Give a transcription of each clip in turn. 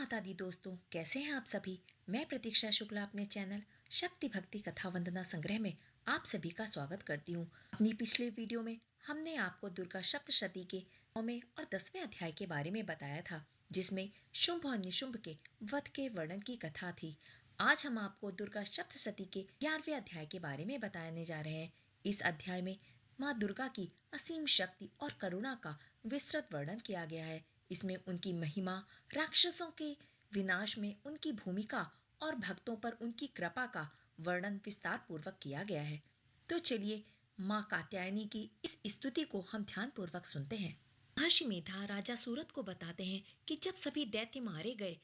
माता दी दोस्तों, कैसे हैं आप सभी। मैं प्रतीक्षा शुक्ला अपने चैनल शक्ति भक्ति कथा वंदना संग्रह में आप सभी का स्वागत करती हूँ। अपनी पिछले वीडियो में हमने आपको दुर्गा सप्तशती के 9वें और 10वें अध्याय के बारे में बताया था, जिसमें शुंभ और निशुंभ के वध के वर्णन की कथा थी। आज हम आपको दुर्गा सप्तशती के 11वें अध्याय के बारे में बताने जा रहे हैं। इस अध्याय में माँ दुर्गा की असीम शक्ति और करुणा का विस्तृत वर्णन किया गया है। इसमें उनकी महिमा, राक्षसों के विनाश में उनकी भूमिका और भक्तों पर उनकी कृपा का वर्णन विस्तार पूर्वक किया गया है। तो चलिए माँ कात्यायनी की इस स्तुति को हम ध्यान पूर्वक सुनते हैं। महर्षि मेधा राजा सूरत को बताते हैं कि जब सभी दैत्य मारे गए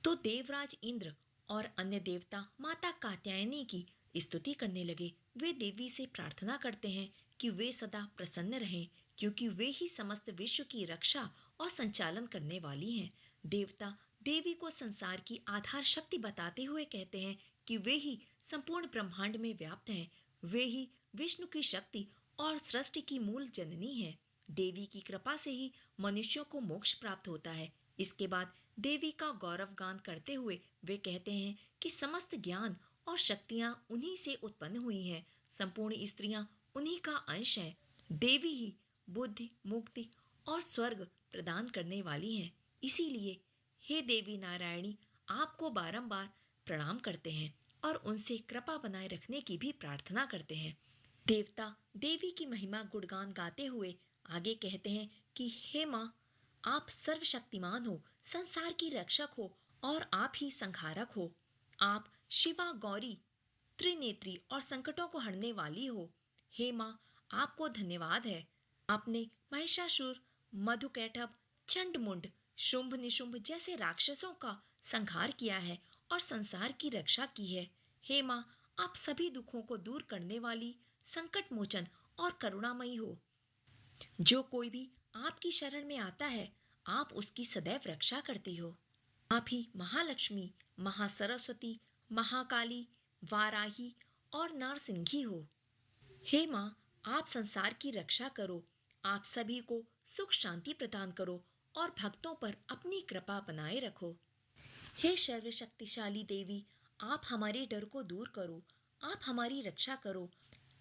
तो देवराज इंद्र और अन्य देवता माता कात्यायनी की स्तुति करने लगे। वे देवी से प्रार्थना करते हैं कि वे सदा प्रसन्न रहें, क्योंकि वे ही समस्त विश्व की रक्षा और संचालन करने वाली हैं। देवता देवी को संसार की आधार शक्ति बताते हुए कहते हैं कि वे ही संपूर्ण ब्रह्मांड में व्याप्त हैं। वे ही विष्णु की शक्ति और सृष्टि की मूल जननी है। देवी की कृपा से ही मनुष्यों को मोक्ष प्राप्त होता है। इसके बाद देवी का गौरव गान करते हुए वे कहते हैं कि समस्त ज्ञान और शक्तियां उन्हीं से उत्पन्न हुई हैं। संपूर्ण स्त्रियां उन्हीं का अंश हैं। देवी ही बुद्धि, मुक्ति और स्वर्ग प्रदान करने वाली हैं। इसीलिए हे देवी नारायणी, आपको बारंबार प्रणाम करते हैं और उनसे कृपा बनाए रखने की भी प्रार्थना करते हैं। देवता देवी की महिमा गुणगान गाते हुए आगे कहते हैं कि हे माँ, आप सर्वशक्तिमान हो, संसार की रक्षक हो और आप ही संहारक हो। आप शिवा गौरी त्रिनेत्री और संकटों को हरने वाली हो। हे माँ, आपको धन्यवाद है। आपने महिषासुर, मधुकैटभ, चंडमुंड, शुंभ निशुंभ जैसे राक्षसों का संहार किया है और संसार की रक्षा की है। हे माँ, आप सभी दुखों को दूर करने वाली, संकट मोचन और करुणामयी हो। जो कोई भी आपकी शरण में आता है, आप उसकी सदैव रक्षा करती हो। आप ही महालक्ष्मी, महासरस्वती, महाकाली, वाराही और नरसिंही हो। हे माँ, आप संसार की रक्षा करो। आप सभी को सुख शांति प्रदान करो और भक्तों पर अपनी कृपा बनाए रखो। हे सर्वशक्तिशाली देवी, आप हमारे डर को दूर करो। आप हमारी रक्षा करो।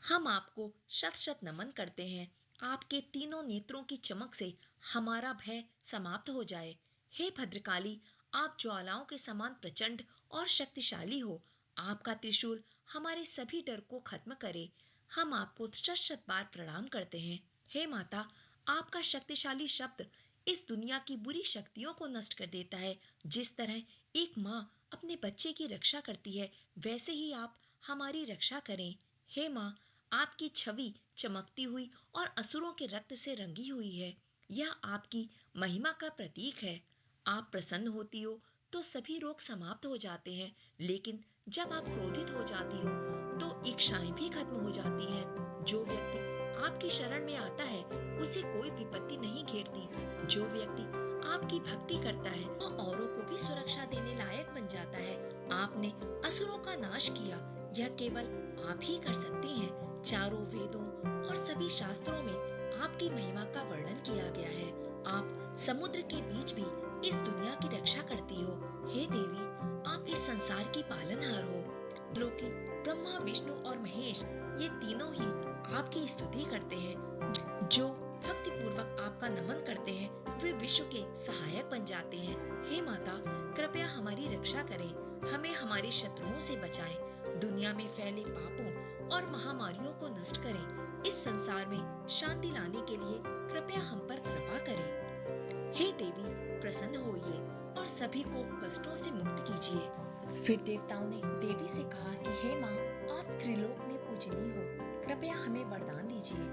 हम आपको शत शत नमन करते हैं। आपके तीनों नेत्रों की चमक से हमारा भय समाप्त हो जाए। हे भद्रकाली, आप ज्वालाओं के समान प्रचंड और शक्तिशाली हो। आपका त्रिशूल हमारे सभी डर को खत्म करे। हम आपको शत शत बार प्रणाम करते हैं। हे माता, आपका शक्तिशाली शब्द इस दुनिया की बुरी शक्तियों को नष्ट कर देता है। जिस तरह एक माँ अपने बच्चे की रक्षा करती है, वैसे ही आप हमारी रक्षा करें। हे माँ, आपकी छवि चमकती हुई और असुरों के रक्त से रंगी हुई है। यह आपकी महिमा का प्रतीक है। आप प्रसन्न होती हो तो सभी रोग समाप्त हो जाते हैं, लेकिन जब आप क्रोधित हो जाती हो तो इच्छाएं भी खत्म हो जाती हैं। जो व्यक्ति आपकी शरण में आता है, उसे कोई विपत्ति नहीं घेरती। जो व्यक्ति आपकी भक्ति करता है, वो औरों को भी सुरक्षा देने लायक बन जाता है। आपने असुरों का नाश किया, यह केवल आप ही कर सकती हैं। चारों वेदों और सभी शास्त्रों में आपकी महिमा का वर्णन किया गया है। आप समुद्र के बीच भी इस दुनिया की रक्षा करती हो। हे देवी, आप इस संसार की पालनहार हो। लोकी ब्रह्मा, विष्णु और महेश, ये तीनों ही आपकी स्तुति करते हैं। जो भक्ति पूर्वक आपका नमन करते हैं, वे विश्व के सहायक बन जाते हैं। हे माता, कृपया हमारी रक्षा करें। हमें हमारे शत्रुओं से बचाएं। दुनिया में फैले पापों और महामारियों को नष्ट करें। इस संसार में शांति लाने के लिए कृपया हम पर कृपा करें। हे देवी, प्रसन्न होइए और सभी को कष्टों से मुक्त कीजिए। फिर देवताओं ने देवी से कहा कि हे माँ, आप त्रिलोक में पूजनीय हो, कृपया हमें वरदान दीजिए।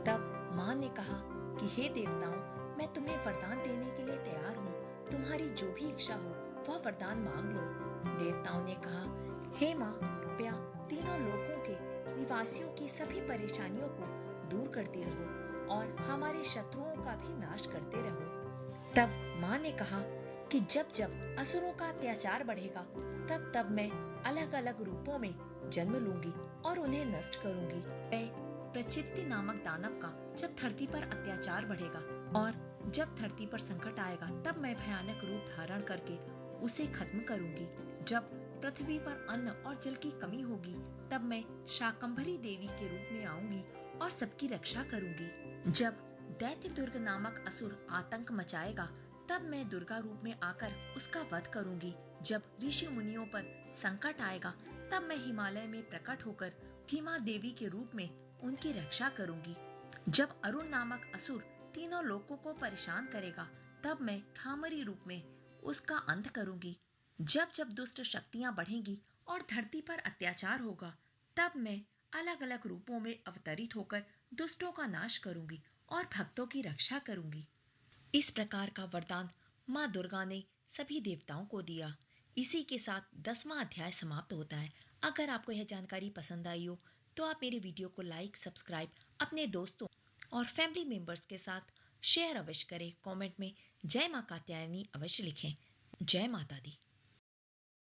तब माँ ने कहा कि हे देवताओं, मैं तुम्हें वरदान देने के लिए तैयार हूँ। तुम्हारी जो भी इच्छा हो वह वरदान मांग लो। देवताओं ने कहा, हे माँ, कृपया तीनों लोकों के निवासियों की सभी परेशानियों को दूर करते रहो और हमारे शत्रुओं का भी नाश करते रहो। तब माँ ने कहा कि जब जब असुरों का अत्याचार बढ़ेगा, तब तब मैं अलग अलग रूपों में जन्म लूंगी और उन्हें नष्ट करूंगी। प्रचित्ति नामक दानव का जब धरती पर अत्याचार बढ़ेगा और जब धरती पर संकट आएगा तब मैं भयानक रूप धारण करके उसे खत्म करूंगी। जब पृथ्वी पर अन्न और जल की कमी होगी तब मैं शाकंभरी देवी के रूप में आऊंगी और सबकी रक्षा करूंगी। जब दैत्य दुर्ग नामक असुर आतंक मचाएगा तब मैं दुर्गा रूप में आकर उसका वध करूंगी। जब ऋषि मुनियों पर संकट आएगा तब मैं हिमालय में प्रकट होकर भीमा देवी के रूप में उनकी रक्षा करूंगी। जब अरुण नामक असुर तीनों लोगों को परेशान करेगा तब मैं भ्रामरी रूप में उसका अंत करूंगी। जब जब दुष्ट शक्तियां बढ़ेंगी और धरती पर अत्याचार होगा तब मैं अलग अलग रूपों में अवतरित होकर दुष्टों का नाश करूंगी और भक्तों की रक्षा करूंगी। इस प्रकार का वरदान माँ दुर्गा ने सभी देवताओं को दिया। इसी के साथ 10वां अध्याय समाप्त होता है। अगर आपको यह जानकारी पसंद आई हो तो आप मेरे वीडियो को लाइक, सब्सक्राइब, अपने दोस्तों और फैमिली मेंबर्स के साथ शेयर अवश्य करें। कमेंट में जय मां कात्यायनी अवश्य लिखें। जय माता दी।